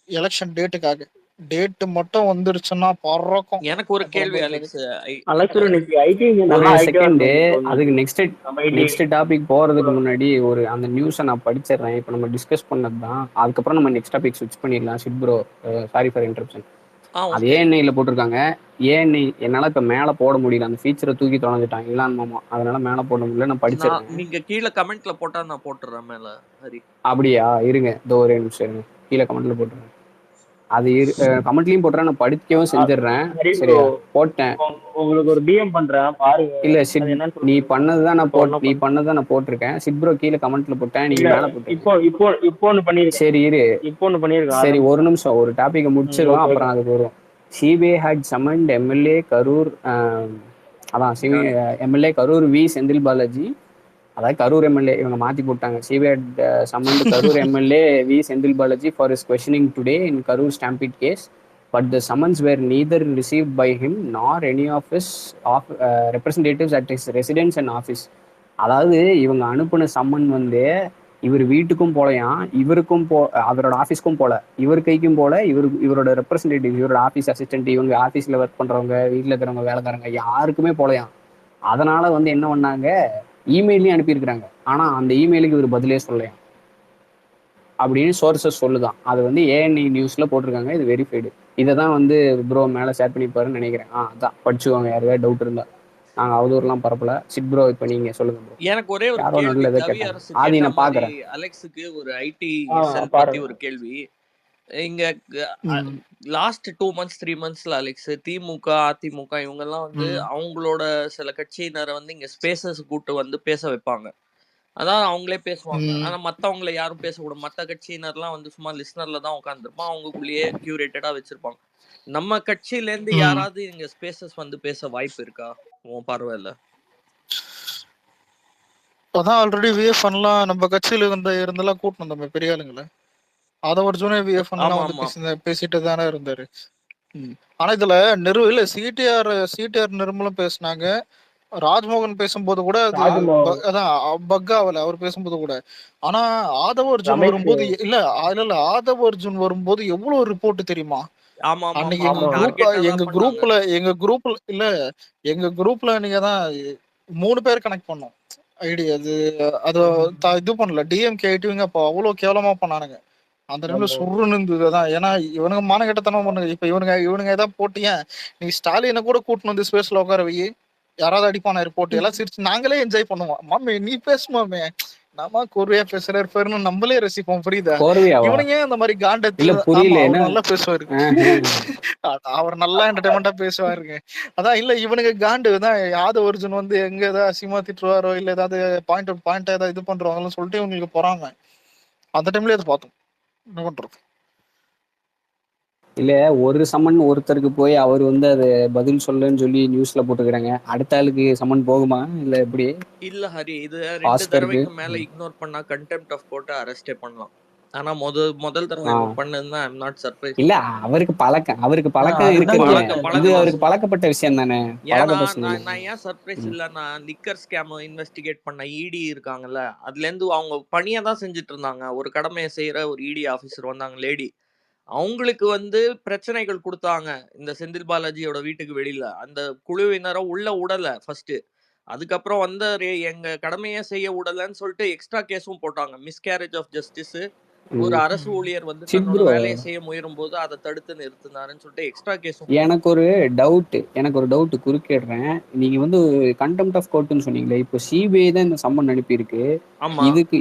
Speaker 5: எலெக்ஷன் டேட்டுக்காக. டேட் மட்டும் வந்துருச்சுன்னா பறக்கும்.
Speaker 3: எனக்கு ஒரு கேள்வி அலெக்ஸ்,
Speaker 1: ஒரு செகண்ட். அதுக்கு நெக்ஸ்ட் டாபிக் போறதுக்கு முன்னாடி ஒரு அந்த நியூஸை நான் படிச்சிடுறேன். இப்போ நம்ம டிஸ்கஸ் பண்ணதுதான், அதுக்கப்புறம் நம்ம நெக்ஸ்ட் டாபிக் ஸ்விட்ச் பண்ணிடலாம். Shit bro sorry for interruption. அது ஏஎன்ஐல போட்டிருக்காங்க. ஏஎன்ஐ என்னால இப்ப மேல போட முடியல, அந்த ஃபீச்சரை தூக்கி தொலைஞ்சிட்டாங்க இல்லான் மாமா. அதனால மேல போட முடியல. நான் படிச்சிருக்கேன்.
Speaker 3: நீங்க கீழே கமெண்ட்ல போட்டா நான் போட்டுறேன் மேல. ஹரி
Speaker 1: அப்படியா? இருங்க, இதோ ஒரே நிமிஷம் இருங்க, கீழே கமெண்ட்ல போட்டுறேன். அது கமெண்ட்லயும் போட்டுறேன், நான் படிக்கவும் செஞ்சிடறேன். சரியா? போட்டேன்.
Speaker 6: உங்களுக்கு ஒரு டிஎம் பண்றேன் பாருங்க.
Speaker 1: இல்ல சிட், நீ பண்ணதுதான் நான் போட்டிருக்கேன். சிட் ப்ரோ கீழே கமெண்ட்ல போட்டேன், நீங்க மேல போட்டீங்க.
Speaker 6: இப்போ
Speaker 1: சரி இரு,
Speaker 6: இப்போ பண்ணிருக்கேன்.
Speaker 1: சரி ஒரு நிமிஷம், ஒரு டாபிக்கை முடிச்சிருவோம், அப்புறம் அதுக்கு வரும். CBI had summoned MLA Karur, அதான் எம்எல்ஏ கரூர் வி செந்தில் பாலாஜி. அதாவது கரூர் எம்எல்ஏ இவங்க மாத்தி போட்டாங்க. CBI summoned Karur MLA V Senthil Balaji for his questioning today in Karur stampede case. but the summons were neither received by him nor any of his representatives at his residence and office. அதாவது இவங்க அனுப்பின summon வந்து இவர் வீட்டுக்கும் போலையாம், இவருக்கும் அவரோட ஆஃபீஸ்க்கும் போல, இவர் கைக்கும் போல, இவரோட ரெப்ரஸன்டேட்டிவ், இவரோட ஆஃபீஸ் அசிஸ்டன்ட், இவங்க ஆஃபீஸில் ஒர்க் பண்ணுறவங்க, வீட்டில் இருக்கிறவங்க, வேலைக்காரங்க யாருக்குமே போலையாம். அதனால வந்து என்ன பண்ணாங்க, இமெயிலையும் அனுப்பியிருக்கிறாங்க. ஆனால் அந்த இமெயிலுக்கு இவர் பதிலே சொல்லலையாம் அப்படின்னு சோர்சஸ் சொல்லுதான். அது வந்து ஏஎன்ஐ நியூஸ்ல போட்டிருக்காங்க, இது வெரிஃபைடு. இதை தான் வந்து ப்ரோ மேலே ஷேர் பண்ணிப்பாருன்னு நினைக்கிறேன். அதான் படிச்சுக்கோங்க, யாருக்காவது டவுட் இருந்தா. நாங்க அவதூறுலாம் பரப்பல. சிட் ப்ரோ இப்ப நீங்க சொல்லுங்க ப்ரோ.
Speaker 3: எனக்கு ஒரே ஒரு கேள்வி,
Speaker 1: ஆதி நான் பாக்குறேன்.
Speaker 3: அலெக்ஸுக்கு ஒரு ஐடி செல் பத்தி ஒரு கேள்வி. இங்க last 2 months 3 monthsல Alex DMK AIADMK இவங்க எல்லாம் வந்து அவங்களோட சில கட்சியினரை வந்து இங்க ஸ்பேசஸ் கூட்டு வந்து பேச வைப்பாங்க. அதான் அவங்களே பேசுவாங்க. ஆனா மத்தவங்களை யாரும் பேசக்கூடாது. மத்த கட்சியினர்லாம் வந்து சும்மா லிஸ்னர்ல தான் உட்காந்துருப்பான், அவங்களுக்குள்ளேயே கியூரேட்டடா வச்சிருப்பாங்க. நம்ம கட்சியில இருந்து யாராவது இங்க ஸ்பேசஸ் வந்து பேச வாய்ப்பு இருக்கா உன் பார்வையில?
Speaker 5: அதான் ஆல்ரெடி விஎஃப்என்லாம் நம்ம கட்சியில இருந்தெல்லாம் கூட்டணும் நம்ம பெரிய ஆளுங்களை. ஆதவர்ஜுனே விஎஃப்என்லாம் வந்து பேசிட்டு தானே இருந்தாரு. ஆனா இதுல இல்ல சிடிஆர் நிர்மலும் பேசினாங்க. ராஜ்மோகன் பேசும்போது கூட அதான் பக் ஆகல அவர் பேசும்போது கூட. ஆனா ஆதவர்ஜுன் வரும்போது இல்ல ஆதவர்ஜுன் வரும்போது எவ்வளவு ரிப்போர்ட் தெரியுமா? அன்னைக்கு எங்க குரூப்ல நீங்க தான் 3 பேர் கனெக்ட் பண்ணோம் ஐடி. அது இது பண்ணல டிஎம்கே ஐடிவிங்க அப்போ அவ்வளவு கேவலமா பண்ணானுங்க. அந்த டைம்ல சுருன்னு இருந்ததுதான். ஏன்னா இவனுங்க மானகட்டத்தனம் பண்ணுங்க. இப்ப இவனுங்க ஏதாவது போட்டிய நீ ஸ்டாலினை கூட கூட்டின்னு வந்து ஸ்பேஸ்ல உட்கார வை, யாராவது அடிப்பான ரிப்போர்ட் எல்லாம் சிரிச்சு நாங்களே என்ஜாய் பண்ணுவோம். மாமே நீ பேசுமாமே, நம்ம கோர்வையா பேசுறாரு நம்மளே ரசிப்போம். புரியுதா? இவனுங்க அந்த மாதிரி காண்டத்துல நல்லா பேசுவாரு, அவர் நல்லா என்டர்டைன்மெண்டா பேசுவாருங்க. அதான் இல்ல இவனுக்கு காண்டுதான். ஆதவர்ஜுன் வந்து எங்க ஏதாவது அசிமா திட்டுவாரோ இல்ல ஏதாவது பாயிண்ட் ஏதாவது இது பண்றாங்கன்னு சொல்லிட்டு இவங்களுக்கு போறாங்க. அந்த டைம்ல அதை பார்த்தோம். என்ன பண்றது?
Speaker 1: இல்ல ஒரு சம்மன் ஒருத்தருக்கு போய் அவர் வந்து அது பதில் சொல்லுன்னு சொல்லி நியூஸ்ல போட்டுக்கிறாங்க. அடுத்த ஆளுக்கு சம்மன் போகுமா இல்ல எப்படி?
Speaker 3: இல்ல ஹரி, இது 2 தடவைக்கு மேல இக்னோர் பண்ணா கண்டெம்ப்ட் ஆஃப் கோர்ட் அரெஸ்டே பண்ணலாம். ஆனா முதல் தடவை பண்ணதுன்னா ஐ அம் நாட் சர்ப்ரைஸ்.
Speaker 1: இல்ல அவருக்கு பழக்கம் இருக்கு. இது அவருக்கு பழக்கப்பட்ட விஷயம் தானே.
Speaker 3: நான் ஏன் சர்ப்ரைஸ் இல்லன்னா, லிக்கர் ஸ்கேம் இன்வெஸ்டிகேட் பண்ண இடி இருக்காங்கல்ல, அதுல இருந்து அவங்க பணியை தான் செஞ்சுட்டு இருந்தாங்க. ஒரு கடமையை செய்யற ஒரு இடி ஆபீசர் வந்தாங்க லேடி, அவங்களுக்கு வந்து பிரச்சனைகள் கொடுத்தாங்க இந்த செந்தில் பாலாஜியோட வீட்டுக்கு வெளியில. அந்த குழுவினரை உள்ள உடல ஃபர்ஸ்ட், அதுக்கப்புறம் வந்து எங்க கடமையை செய்ய விடலன்னு சொல்லிட்டு எக்ஸ்ட்ரா கேஸும் போட்டாங்க. மிஸ்கேரேஜ் ஆஃப் ஜஸ்டிஸ், ஒரு அரசு ஊழியர் வந்து தன்னோட வேலையை செய்ய முயலும் போது அதை தடுத்து நிறுத்தினாருன்னு சொல்லிட்டு எக்ஸ்ட்ரா கேஸும்.
Speaker 1: எனக்கு ஒரு டவுட் குறுக்கிடுறேன். நீங்க வந்து கண்டெம்ப்ட் ஆஃப் கோர்ட்னு சொன்னீங்களே, இப்போ சிபிஐ தான் இந்த சம்மன் அனுப்பி இருக்கு.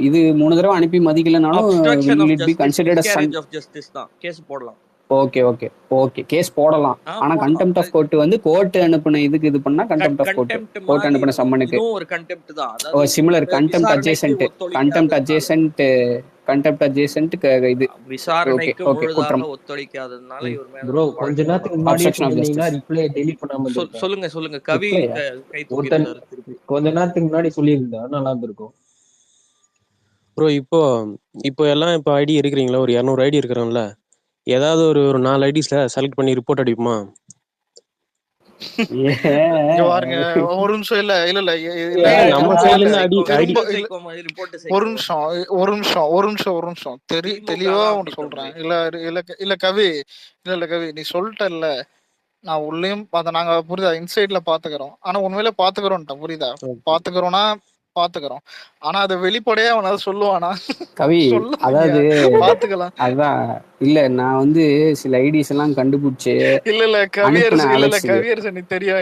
Speaker 1: இது 3 தடவை அனுப்பி மதிக்கலனாலும்
Speaker 3: கேஸ் போடலாம்.
Speaker 1: ஓகே கேஸ் போடலாம். ஆனா கண்டெம்ப்ட் ஆஃப் கோர்ட் வந்து கோர்ட் அனுப்புன இதுக்கு இது பண்ணா கண்டெம்ப்ட் ஆஃப் கோர்ட் அனுப்புன சம்மனுக்கு
Speaker 3: ஒரு கண்டெம்ப்ட் தான். அதாவது
Speaker 1: சிமிலர் கண்டெம்ப்ட் அட்ஜேசன்ட் இது
Speaker 3: விசாரணைக்கு முழுதாக ஒத்துழைக்காததுனால இவர் மேல.
Speaker 6: ப்ரோ கொஞ்ச நேரத்துக்கு முன்னாடி சொன்னீங்கன்னா ரிப்ளை டெலீட் பண்ணாம
Speaker 3: சொல்லுங்க கவி கை தூக்கிட்டாரு திருப்பி.
Speaker 6: கொஞ்ச நேரத்துக்கு முன்னாடி சொல்லியிருந்தா நல்லா இருந்திருக்கும்
Speaker 9: ப்ரோ. இப்போ எல்லாம் இப்போ ஐடி இருக்கிறீங்களா, ஒரு 200 ஐடி இருக்கிறோம்ல, ஏதாவது ஒரு 4 ஐடிஸ்ல செலக்ட் பண்ணி ரிப்போர்ட் அடிப்போமா?
Speaker 5: பாருங்க ஒரு நிமிஷம். இல்ல ஒரு நிமிஷம் தெளிவா ஒன்று சொல்றேன். இல்ல கவி நீ சொல்லிட்ட. நான் உள்ளேயும் நாங்க புரியுதா இன்சைட்ல பாத்துக்கிறோம். ஆனா உண்மையில பாத்துக்கிறோம். புரியுதா? பாத்துக்கிறோம். ஆனா அதை வெளிப்படையா அவனால சொல்லுவானா?
Speaker 1: கவி அதாவது
Speaker 5: பாத்துக்கலாம்.
Speaker 1: அதான் இல்ல நான் வந்து சில ஐடிஸ் எல்லாம் கண்டுபிடிச்சு
Speaker 5: இல்ல கவியரசு நீ தெரியும்.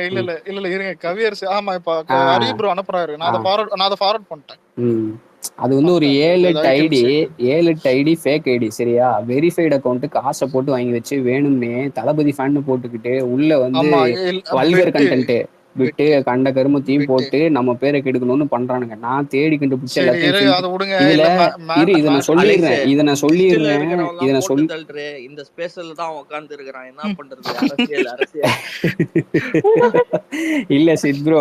Speaker 5: இல்ல இருங்க கவியரசு. ஆமா இப்ப ஹரி ப்ரோ அனுப்புறாரு, நான் அதை ஃபார்வர்ட் பண்ணிட்டேன்.
Speaker 1: அது வந்து ஒரு 7-8 ஐடி ஃபேக் ஐடி சரியா, வெரிஃபைடு அக்கௌண்ட் காசை போட்டு வாங்கி வச்சு வேணும்னே தளபதி ஃபேன் போட்டுக்கிட்டு உள்ள வந்து வல்கர் கண்டென்ட் விட்டு கண்ட கருமத்தையும் போட்டு நம்ம பேரை கெடுக்கணும்னு பண்றானுங்க. நான் தேடி கண்டுபிடிச்ச இதை நான் சொல்லிடுறேன்.
Speaker 3: இந்த ஸ்பேஸ்ல தான் உட்கார்ந்து இருக்கிறான், என்ன பண்றது?
Speaker 1: இல்ல சித் ப்ரோ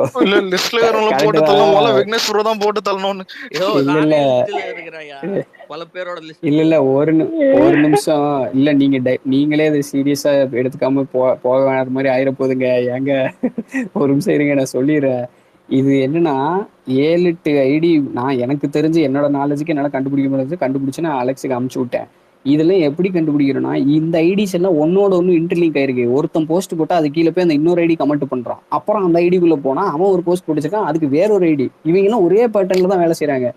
Speaker 5: லிஸ்ட்ல போட்டு தள்ளணும், விக்னேஷ் ப்ரோ தான் போட்டு தள்ளணும்னு.
Speaker 3: பல பேரோட லிஸ்ட்
Speaker 1: இல்ல இல்ல ஒரு நிமிஷம் இல்ல, நீங்களே அதை சீரியஸா எடுத்துக்காம போக வேணாத மாதிரி ஆயிர போகுதுங்க. ஏங்க ஒரு நிமிஷம் இருங்க, நான் சொல்லிடுறேன். இது என்னன்னா 7-8 ஐடி நான் எனக்கு தெரிஞ்சு என்னோட நாலேஜுக்கு என்னால கண்டுபிடிக்க முடியாது, கண்டுபிடிச்சு நான் அலெக்ஸுக்கு அமுச்சு விட்டேன். இதெல்லாம் எப்படி கண்டுபிடிக்கிறோம்னா, இந்த ஐடிஸ் எல்லாம் ஒன்னோட ஒன்று இன்டர்லிங்க் ஆயிருக்கு. ஒருத்தன் போஸ்ட் போட்டா அது கீழே போய் அந்த இன்னொரு ஐடி கமெண்ட் பண்றான். அப்புறம் அந்த ஐடிக்குள்ள போனா அவன் ஒரு போஸ்ட் போட்டுச்சிருக்கான், அதுக்கு வேற ஒரு ஐடி. இவங்க எல்லாம் ஒரே பேட்டர்ன்ல தான் வேலை செய்யறாங்க.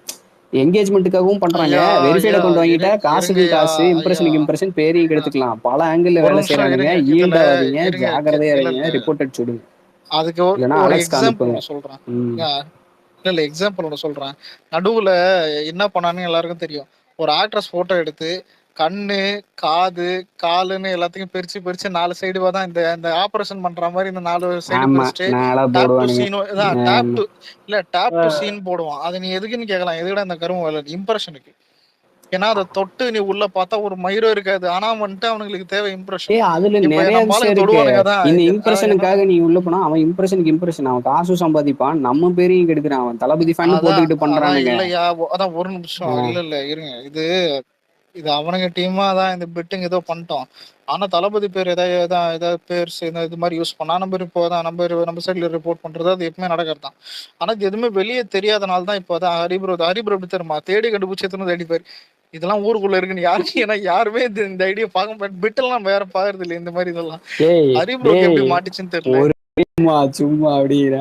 Speaker 1: என்கேஜ்மெண்ட்டுக்காகவும் பண்றாங்க. வெரிஃபைட கொண்டு வாங்கிட்டா காசுக்கு காசு, இம்ப்ரெஷனுக்கு இம்ப்ரெஷன், பேரையும் எடுத்துக்கலாம். பல ஆங்கிள் வேலை செய்யறாங்க. ஈல்டாவீங்க, ஜாகிரதையா இருங்க, ரிப்போர்ட் அடிச்சு விடுங்க.
Speaker 5: அதுக்கு ஒரு எக்ஸாம்பிள் ஒன்று சொல்றேன். இல்ல எக்ஸாம்பிள் ஒன்று சொல்றேன். நடுவுல என்ன பண்ணான்னு எல்லாருக்கும் தெரியும். ஒரு ஆக்ட்ரஸ் போட்டோ எடுத்து கண்ணு, காது, காலுன்னு எல்லாத்தையும் பிரிச்சு 4 சைடு தான் இந்த ஆபரேஷன் பண்ற மாதிரி இந்த 4 சைடு பிரிச்சுட்டு டேப் டு சீன் போடுவான். அது நீ எதுக்குன்னு கேட்கலாம், எதுக்கடா இந்த கருமம் வேலை? இம்ப்ரெஷனுக்கு. ஏன்னா அதை தொட்டு நீ உள்ள பார்த்தா ஒரு மயிரும் இருக்காது. ஆனா வந்துட்டு அவனுக்கு தேவை இம்ப்ரெஷன்.
Speaker 1: அதுல நிறைய விஷயம் இருக்கு. இந்த இம்ப்ரெஷனுக்காக நீ உள்ள போனா அவன் இம்ப்ரெஷனுக்கு இம்ப்ரெஷன், அவன் காசு சம்பாதிப்பான், நம்ம பேரையும் கெடுக்கிறான். அவன் தளபதி ஃபேன் போட்டுக்கிட்டு பண்றானுங்க.
Speaker 5: இல்லையா, அதான் ஒரு நிமிஷம். இல்ல இருங்க, இது அவனுங்க டீமா தான் இந்த பெட்டிங் ஏதோ பண்ணிட்டோம். ஆனா தளபதி பேர் ஏதாவது பேர் இது மாதிரி யூஸ் பண்ணா நம்ம சைட்ல ரிப்போர்ட் பண்றது அது எப்பவுமே நடக்கிறதான். ஆனா இது எதுவுமே வெளியே தெரியாதனால தான் இப்போதான் ஹரிப்ரோ எப்படி தெரியுமா தேடி கண்டுபிடிச்சி எத்தனை தேடி பேர் இதெல்லாம் ஊருக்குள்ள இருக்குன்னு யாருக்கு, ஏன்னா யாருமே இந்த ஐடியா பார்க்க மாட்டேன். பிட்டெல்லாம் வேற பாக்குறது இல்லை இந்த மாதிரி இதெல்லாம். ஹரிப்ரோக்கு எப்படி மாட்டிச்சுன்னு தெரியல.
Speaker 1: சும்மா அப்படிங்கிற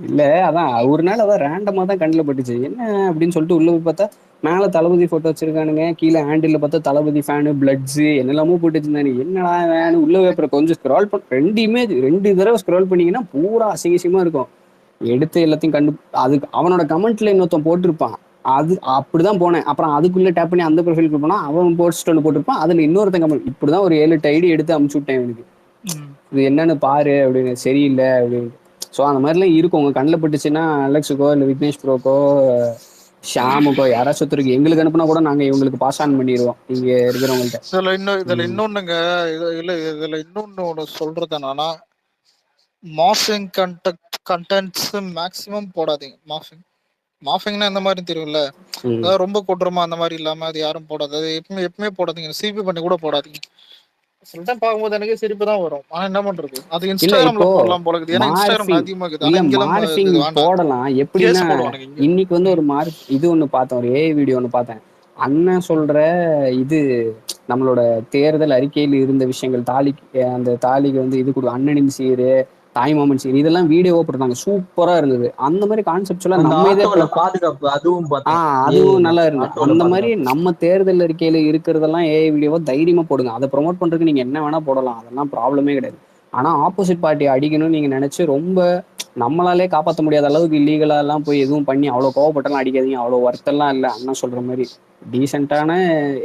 Speaker 1: இல்ல, அதான் ஒரு நாள் அதான் ரேண்டமா தான் கண்ணில் பட்டுச்சு. என்ன அப்படின்னு சொல்லிட்டு உள்ள போய் பார்த்தா மேல தளபதி போட்டோ வச்சிருக்கானுங்க, கீழே ஹேண்டில் பார்த்தா தளபதி ஃபேனு, பிளட்ஸு என்னெல்லாமோ போட்டு வச்சிருந்தானு. என்னடா வேணும் உள்ள அப்புறம் கொஞ்சம் ஸ்க்ரால் ரெண்டு இமேஜ் 2 தடவை ஸ்க்ரால் பண்ணீங்கன்னா பூரா அசிங்கசியமா இருக்கும். எடுத்து எல்லாத்தையும் அதுக்கு அவனோட கமெண்ட்ல இன்னொருத்தன் போட்டிருப்பான். அது அப்படிதான் போனேன். அப்புறம் அதுக்குள்ள டேப் பண்ணி அந்த ப்ரொஃபைலுக்கு போனா அவன் போஸ்ட் ஒன்று போட்டிருப்பான், அதுல இன்னொருத்தன் கமெண்ட். இப்படிதான் ஒரு 7-8 ஐடி எடுத்து அமுச்சு விட்டேன் எனக்கு. இது என்னன்னு பாரு அப்படின்னு. சரியில்லை அப்படின்னு. ஸோ அந்த மாதிரிலாம் இருக்கும். உங்க கண்ணில் பட்டுச்சுன்னா அலெக்ஸுக்கோ இல்லை விக்னேஷ் ப்ரோக்கோ ஷாமுக்கோ யாராச்சும் ஒருத்தருக்கு எங்களுக்கு அனுப்புனா கூட நாங்க இவங்களுக்கு பாஸ் ஆன் பண்ணிடுவோம் இங்க இருக்கிறவங்கள்ட்ட.
Speaker 5: இதுல இன்னொன்னுங்க, இதுல இன்னொன்னு ஒண்ணு சொல்றது என்னன்னா, மாஃபிங் கண்டென்ட்ஸ் மேக்ஸிமம் போடாதீங்க. மாஃபிங்னா இந்த மாதிரி தெரியும்ல, அதாவது ரொம்ப கொட்டுறமா அந்த மாதிரி இல்லாம அது யாரும் போடாது. அது எப்பவுமே போடாதீங்க. சிபி பண்ணி கூட போடாதீங்க. சொல்லிட்டேன், பார்க்கும்போது எனக்கு சிரிப்பு தான் வரும். ஆனா என்ன பண்றது, அது இன்ஸ்டாகிராம்ல போடலாம் போல இருக்குது. ஏன்னா இன்ஸ்டாகிராம்ல அதிகமா இருக்குது.
Speaker 1: போடலாம் எப்படின்னா, இன்னைக்கு வந்து ஒரு இது ஒண்ணு பார்த்தேன், ஒரு ஏஐ வீடியோ ஒண்ணு பார்த்தேன். அண்ணன் சொல்ற இது நம்மளோட தேர்தல் அறிக்கையில் இருந்த விஷயங்கள், அந்த தாலிக்கு வந்து இது கொடு, அண்ணனின் சீரு, தாய் மாமன் சீர், இதெல்லாம் வீடியோவா போட்டாங்க. சூப்பரா இருந்தது. அந்த மாதிரி கான்செப்ட்லாம் நம்ம
Speaker 6: பாதுகாப்பு
Speaker 1: அதுவும் நல்லா இருந்தது. அந்த மாதிரி நம்ம தேர்தல் அறிக்கையில இருக்கிறதெல்லாம் ஏஐ வீடியோவா தைரியமா போடுங்க. அதை ப்ரொமோட் பண்றதுக்கு நீங்க என்ன வேணா போடலாம், அதெல்லாம் ப்ராப்ளமே கிடையாது. ஆனா ஆப்போசிட் பார்ட்டி அடிக்கணும்னு நீங்க நினைச்சு ரொம்ப நம்மளாலே காப்பாற்ற முடியாத அளவுக்கு இல்லீகலா எல்லாம் போய் எதுவும் பண்ணி அவ்வளவு கோவப்பட்டெல்லாம் அடிக்காதீங்க. அவ்வளவு ஒர்த்தெல்லாம் இல்லை. அண்ணா சொல்ற மாதிரி டீசென்டான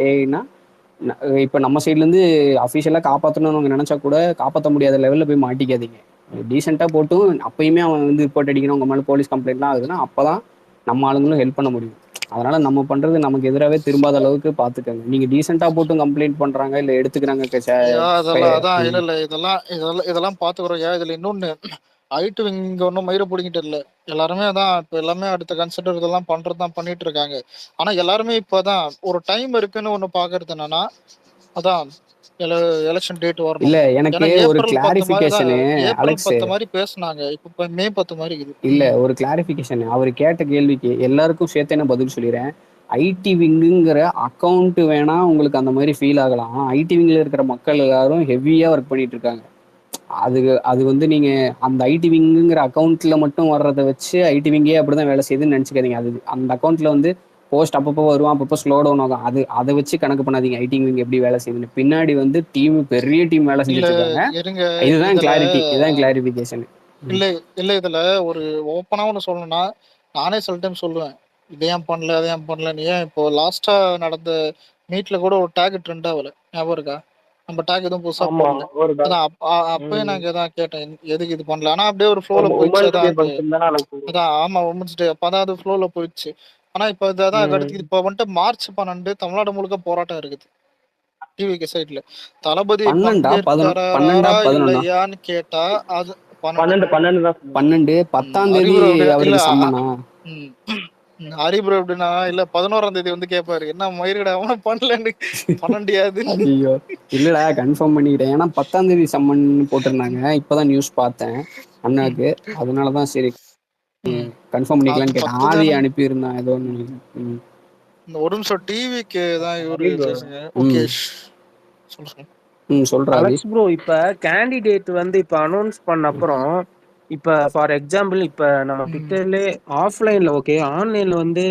Speaker 1: ஏஐனா இப்ப நம்ம சைட்ல இருந்து அஃபிஷியலா காப்பாற்றணும்னு நினைச்சா கூட காப்பாற்ற முடியாத லெவல்ல போய் மாட்டிக்காதீங்க. டீசெண்டா போட்டும் அப்பயுமே அவன் வந்து ரிப்போர்ட் அடிக்கணும், உங்க மேல போலீஸ் கம்ப்ளைண்ட்லாம் ஆகுதுன்னா அப்பதான் நம்ம ஆளுங்களும் ஹெல்ப் பண்ண முடியும். அதனால நம்ம பண்றது நமக்கு எதிராகவே திரும்பாத அளவுக்கு பாத்துக்கோங்க. நீங்க டீசெண்டா போட்டும் கம்ப்ளைண்ட் பண்றாங்க இல்ல எடுத்துக்கிறாங்க.
Speaker 5: இதெல்லாம் பாத்துக்கிறோம். இதுல இன்னொன்னு ஐட்டு இங்க ஒன்னும் மயிரை பிடிக்கிட்டு இல்ல. எல்லாருமே அதான் இப்ப எல்லாமே அடுத்த கன்சிடர் இதெல்லாம் பண்றதுதான் பண்ணிட்டு இருக்காங்க. ஆனா எல்லாருமே இப்பதான் ஒரு டைம் இருக்குன்னு ஒண்ணு பாக்குறது என்னன்னா, அதான் எலெக்ஷன் டேட் வரணும்.
Speaker 1: இல்ல எனக்கு ஒரு கிளாரிஃபிகேஷன், அலெக்ஸ்
Speaker 5: 10 மாதிரி பேசுனாங்க, இப்ப மே 10 மாதிரி இருக்குது.
Speaker 1: இல்ல ஒரு கிளாரிஃபிகேஷன், அவர் கேட்ட கேள்விக்கு எல்லாருக்கும் சேர்த்து என்ன பதில் சொல்லிடுறேன். ஐடி விங்குங்கிற அக்கௌண்ட் வேணா உங்களுக்கு அந்த மாதிரி ஃபீல் ஆகலாம். ஐடி விங்ல இருக்கிற மக்கள் எல்லாரும் ஹெவியா ஒர்க் பண்ணிட்டு இருக்காங்க. அது வந்து நீங்க அந்த ஐடி விங்குங்கிற அக்கௌண்ட்ல மட்டும் வர்றதை வச்சு ஐடி விங்கே அப்படிதான் வேலை செய்யுதுன்னு நினைச்சுக்காதீங்க. அது அந்த அக்கௌண்ட்ல வந்து போஸ்ட் அப்பப்போ வருவான், அப்பப்போ ஸ்லோ டவுன் ஆகும். அதை வச்சு கணக்கு பண்ணாதீங்க ஐடி விங் எப்படி வேலை செய்யுதுன்னு. பின்னாடி வந்து பெரிய டீம் வேலை செஞ்சுட்டு இருக்காங்க. இதுதான் கிளாரிட்டி, இதுதான் கிளாரிபிகேஷன்.
Speaker 5: இல்ல இதுல ஒரு ஓப்பனா ஒண்ணு சொல்லணும்னா, நானே சில டைம் சொல்லுவேன், இதையும் பண்ணல அதையும் பண்ணல. ஏன் இப்போ லாஸ்டா நடந்த மீட்ல கூட ஒரு டேக் ட்ரெண்ட் ஆகல, ஞாபகம் இருக்கா? நம்ம டேக் எதுவும் புதுசா போடல. அதான் அப்பயே நாங்க எதாவது கேட்டேன், எதுக்கு இது பண்ணல. ஆனா அப்படியே ஒரு ஃப்ளோல போயிடுச்சு. அதான் ஆமா, உமன்ஸ் டே அப்ப அதான் அது ஃப்ளோல போயிடுச்சு. ஆனா இப்ப அதான் அடுத்து இப்ப வந்துட்டு மார்ச் 12 தமிழ்நாடு முழுக்க போராட்டம் இருக்குது டிவிக்கு சைட்ல. தளபதி இல்லையான்னு கேட்டா அது
Speaker 1: 12 10ஆம் தேதி அவருக்கு சம்மனா.
Speaker 5: ஹரி ப்ரோ எப்படின்னா இல்ல 11ஆம் தேதி வந்து கேட்பாரு, என்ன மயிரிட அவன பண்ணலன்னு. பண்ணண்டியாது.
Speaker 1: ஐயோ இல்லடா கன்ஃபார்ம் பண்ணிக்கிட்டேன். ஏன்னா 10ஆம் தேதி சம்மன் போட்டிருந்தாங்க. இப்பதான் நியூஸ் பார்த்தேன் அண்ணாக்கு. அதனாலதான் சரி கன்ஃபார்ம்
Speaker 5: அது
Speaker 1: பண்ணிக்கலான்னு கேட்டேன்.
Speaker 5: 10
Speaker 1: ஆதி
Speaker 5: தானே.
Speaker 1: அனுப்பியிருந்தான் ஏதோ ஒன்று.
Speaker 5: இந்த ஒரு நிமிஷம் டிவிக்கு தான் இவரு பேசுங்க. ஓகே சொல்லுங்க.
Speaker 1: சொல்றா
Speaker 4: அலெக்ஸ் ப்ரோ, இப்ப கேண்டிடேட் வந்து இப்ப அனௌன்ஸ் பண்ண அப்புறம் இப்ப ஃபார் எக்ஸாம்பிள் இப்ப நம்ம ட்விட்டர்ல ஆஃப்லைன்ல ஓகே, ஆன்லைன்ல வந்து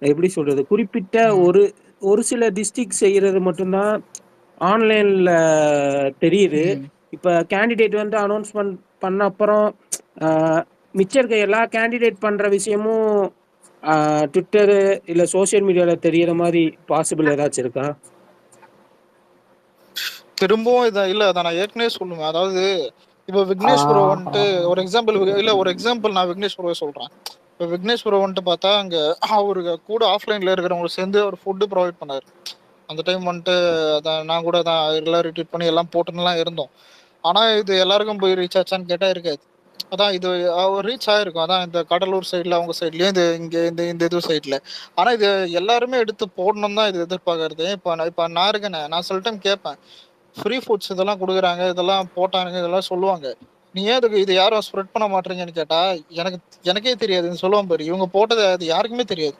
Speaker 4: எப்படி சொல்றது, குறிப்பிட்ட ஒரு சில டிஸ்ட்ரிக்ட் செய்யறது மட்டும்தான் ஆன்லைன்ல தெரியுது. இப்ப கேண்டிடேட் வந்து அனௌன்ஸ்மெண்ட் பண்ண அப்புறம் மிச்சம் இருக்க எல்லா கேண்டிடேட் பண்ற விஷயமும் ட்விட்டரு இல்ல சோசியல் மீடியால தெரியற மாதிரி பாசிபிள் ஏதாச்சும் இருக்கா?
Speaker 5: திரும்பவும் இதை இல்ல அதை நான் ஏற்கனவே சொல்லுவேன். அதாவது இப்ப விக்னேஷ் ப்ரோ வந்துட்டு ஒரு எக்ஸாம்பிள் இல்ல, ஒரு எக்ஸாம்பிள் நான் விக்னேஷ் ப்ரோவை சொல்றேன். இப்ப விக்னேஷ் ப்ரோ வந்துட்டு பார்த்தா அங்க அவருக்கு கூட ஆஃப்லைன்ல இருக்கிறவங்களை சேர்ந்து அவர் ஃபுட்டு ப்ரொவைட் பண்ணாரு. அந்த டைம் வந்துட்டு அதான் நான் கூட தான் எல்லாம் ரிட்வீட் பண்ணி எல்லாம் போட்டுலாம் இருந்தோம். ஆனா இது எல்லாருக்கும் போய் ரீச் ஆச்சான்னு கேட்டா இருக்காது. அதான் இது ரீச் ஆயிருக்கும். அதான் இந்த கடலூர் சைட்ல அவங்க சைட்லயும் இது இங்க இந்த இது சைட்ல. ஆனா இது எல்லாருமே எடுத்து போடணும் தான் இது எதிர்பார்க்கறது. இப்ப நான் இருக்கேனே, நான் சில டைம் கேட்பேன், ஃப்ரீ ஃபுட்ஸ் இதெல்லாம் கொடுக்குறாங்க, இதெல்லாம் போட்டாங்க, இதெல்லாம் சொல்லுவாங்க, நீ ஏன் இதுக்கு இது யாரும் ஸ்ப்ரெட் பண்ண மாட்டீங்கன்னு கேட்டா எனக்கே தெரியாதுன்னு சொல்லுவான் பாரு. இவங்க போட்டது அது யாருக்குமே தெரியாது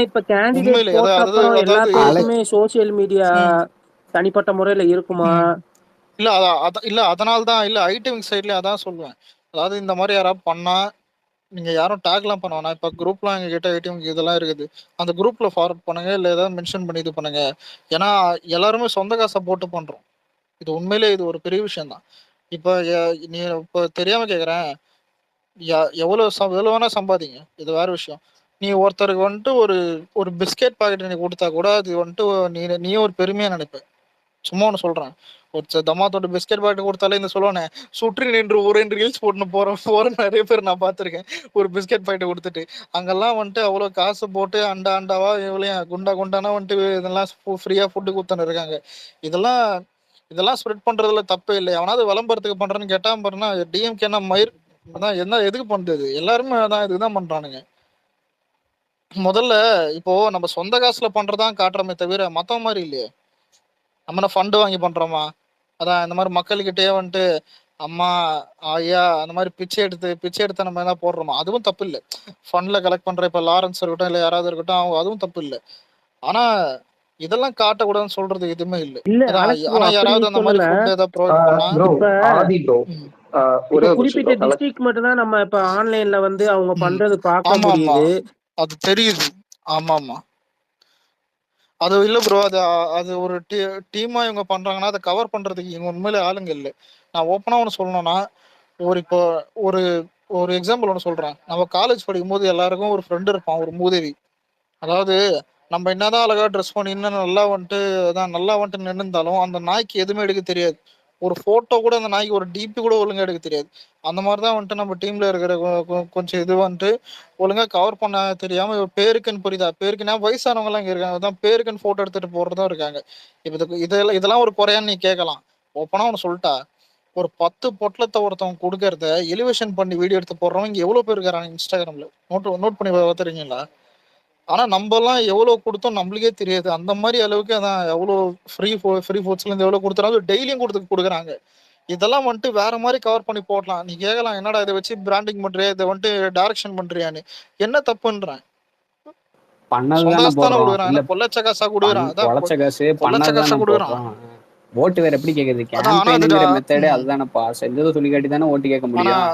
Speaker 4: இப்ப கேண்டிடேட்
Speaker 5: உண்மையிலே.
Speaker 4: போட்ட அப்புறம் எல்லா
Speaker 5: அதாவது
Speaker 4: பேருக்குமே சோசியல் மீடியா தனிப்பட்ட முறையில இருக்குமா?
Speaker 5: இல்ல இல்ல அதனால தான் இல்ல ஐடிவிங் சைட்ல அதான் சொல்லுவேன். அதாவது இந்த மாதிரி யாராவது பண்ணா நீங்க யாரும் டேக்லாம் பண்ண வேணாம். இப்ப குரூப்லாம் எங்க கிட்ட ஐடிவிங் இதெல்லாம் இருக்குது, அந்த குரூப்ல ஃபார்வர்ட் பண்ணுங்க, இல்ல ஏதாவது மென்ஷன் பண்ணி இது பண்ணுங்க. ஏன்னா எல்லாருமே சொந்த காசை போட்டு பண்றோம். இது உண்மையிலே இது ஒரு பெரிய விஷயம் தான். இப்ப நீ இப்ப தெரியாம கேக்குறேன், எவ்வளவு வேணா சம்பாதிங்க, இது வேற விஷயம். நீ ஒருத்தருக்கு வந்துட்டு ஒரு ஒரு பிஸ்கெட் பாக்கெட் நீ கொடுத்தா கூட அது வந்துட்டு நீ ஒரு பெருமையா நினைப்ப. சும்மா ஒன்று சொல்றேன், ஒரு தம்மாத்தோட பிஸ்கெட் பாக்கெட் கொடுத்தாலே இந்த சொல்லுவானே, சுற்றி நின்று ஒரு ரீல்ஸ் போட்டு போற நிறைய பேர் நான் பார்த்துருக்கேன். ஒரு பிஸ்கெட் பாக்கெட் கொடுத்துட்டு அங்கெல்லாம் வந்துட்டு அவ்வளோ காசு போட்டு அண்டாவா எவ்வளோ குண்டானா வந்துட்டு இதெல்லாம் ஃப்ரீயா ஃபுட்டு கொடுத்துன்னு இருக்காங்க. இதெல்லாம் ஸ்ப்ரெட் பண்றதுல தப்பே இல்லை. அவனாவது விளம்பரத்துக்கு பண்றேன்னு கேட்டா பாருன்னா டிஎம்கே என்ன எதுக்கு பண்றது? எல்லாருமே அதான் இதுதான் பண்றானுங்க. முதல்ல இப்போ நம்ம சொந்த காசுல பண்றதான் காட்டுறமே தவிர மத்த மாதிரி இல்லையே. நம்ம ஃபண்டு வாங்கி பண்றோமா? அதான் இந்த மாதிரி மக்கள்கிட்டயே வந்துட்டு அம்மா ஐயா அந்த மாதிரி பிச்சை எடுத்து நம்ம என்ன போடுறோமா? அதுவும் தப்பு இல்லை. ஃபண்ட்ல கலெக்ட் பண்ற இப்ப லாரன்ஸ் இருக்கட்டும் இல்ல யாராவது இருக்கட்டும், அதுவும் தப்பு இல்லை. ஆனா இதெல்லாம் காட்டக்கூடாதுன்னு சொல்றது எதுவுமே இல்லை. ஆனா யாராவது அந்த மாதிரி ஃபுட் ஏதாவது ப்ரொவைட் பண்ணா
Speaker 4: குறிப்பிட்ட டிஸ்ட்ரிக்ட் மட்டும் தான் நம்ம இப்ப ஆன்லைன்ல வந்து அவங்க பண்றது பார்க்க முடியுது.
Speaker 5: அது தெரியுது. ஆமா அது இல்ல ப்ரோ, அது ஒரு டீமா இவங்க பண்றாங்கன்னா அதை கவர் பண்றதுக்கு இவங்க உண்மையிலே ஆளுங்க இல்லை. நான் ஓப்பனா ஒன்று சொல்லணும்னா, இப்போ ஒரு ஒரு எக்ஸாம்பிள் ஒன்று சொல்றேன். நம்ம காலேஜ் படிக்கும் போது எல்லாருக்கும் ஒரு ஃப்ரெண்டு இருப்பான், ஒரு மூதேவி. அதாவது நம்ம என்னதான் அழகா ட்ரெஸ் பண்ணி இன்னும் நல்லா வந்துட்டு நின்றுந்தாலும் அந்த நாய்க்கு எதுவுமே எடுக்க தெரியாது. ஒரு போட்டோ கூட அந்த நாய்க்கு ஒரு டிபி கூட ஒழுங்கா எடுக்க தெரியாது. அந்த மாதிரிதான் வந்துட்டு நம்ம டீம்ல இருக்கிற கொஞ்சம் இது வந்துட்டு ஒழுங்கா கவர் பண்ண தெரியாம பேருக்குன்னு புரியுதா, பேருக்குன்னா வயசானவங்க எல்லாம் இங்க இருக்காங்க, அதான் பேருக்குன்னு போட்டோ எடுத்துட்டு போறதும் இருக்காங்க. இப்ப இதெல்லாம் ஒரு குறையான்னு நீ கேட்கலாம். ஓப்பனா ஒன்று சொல்லிட்டா, ஒரு 10 பொட்டலத்தை ஒருத்தவங்க கொடுக்கறத எலிவேஷன் பண்ணி வீடியோ எடுத்து போடுறவங்க இங்க எவ்வளவு பேர் இருக்கிறாங்க இன்ஸ்டாகிராம்ல, நோட் பண்ணி பார்த்துறீங்களா? ஆனா நம்ம எல்லாம் எவ்வளவு கொடுத்தோம் நம்மளுக்கே தெரியாது. அந்த மாதிரி அளவுக்கு அதான் எவ்வளவு ஃப்ரீ ஃபுட்ஸ்ல இருந்து எவ்வளவு கொடுத்துறாங்க, டெய்லியும் கொடுக்குறாங்க. இதெல்லாம் வந்துட்டு வேற மாதிரி கவர் பண்ணி போடலாம். நீ கேட்கலாம், என்னடா இதை வச்சு பிராண்டிங் பண்றியா, இதை வந்துட்டு டைரக்ஷன் பண்றியான்னு. என்ன தப்புன்றேன்?
Speaker 1: பண்ணதுதானே போடுறோம். இல்ல
Speaker 5: பொல்லச்ச காசா கொடுக்குறான்,
Speaker 1: பொழைச்ச காசு பண்ணதுதானே போடுறோம். ஓட்டு வேற எப்படி கேக்குது? கேம்பெயின்ங்கிற மெத்தடே அதுதானப்பா. செஞ்சதை சொல்லி காட்டி தானே ஓட்டு கேட்க முடியும்.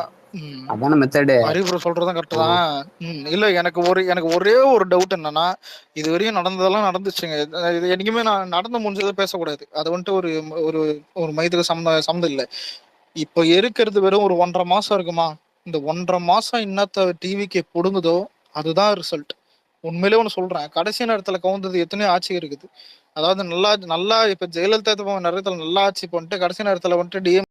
Speaker 1: அதான மெத்தடு.
Speaker 5: அறிவுரை சொல்றதும் கரெக்ட் தான். இல்ல எனக்கு ஒரே ஒரு டவுட் என்னன்னா, இது வரையும் நடந்ததெல்லாம் நடந்துச்சுங்க. இது என்னைக்குமே நான் நடந்து முடிஞ்சதை பேசக்கூடாது. அது வந்துட்டு ஒரு ஒரு ஒரு மையத்துக்கு சம்மந்தம் இல்லை. இப்ப இருக்கிறது வெறும் ஒரு 1.5 மாசம் இருக்குமா? இந்த 1.5 மாசம் இன்னத்த டிவிக்கு கொடுங்குதோ அதுதான் ரிசல்ட். உண்மையிலே ஒன்று சொல்றேன், கடைசி நேரத்துல கவுந்தது எத்தனையோ ஆட்சி இருக்குது. அதாவது நல்லா இப்ப ஜெயலலிதா நிறைய நல்லா ஆட்சி பண்ணிட்டு கடைசி நேரத்துல வந்துட்டு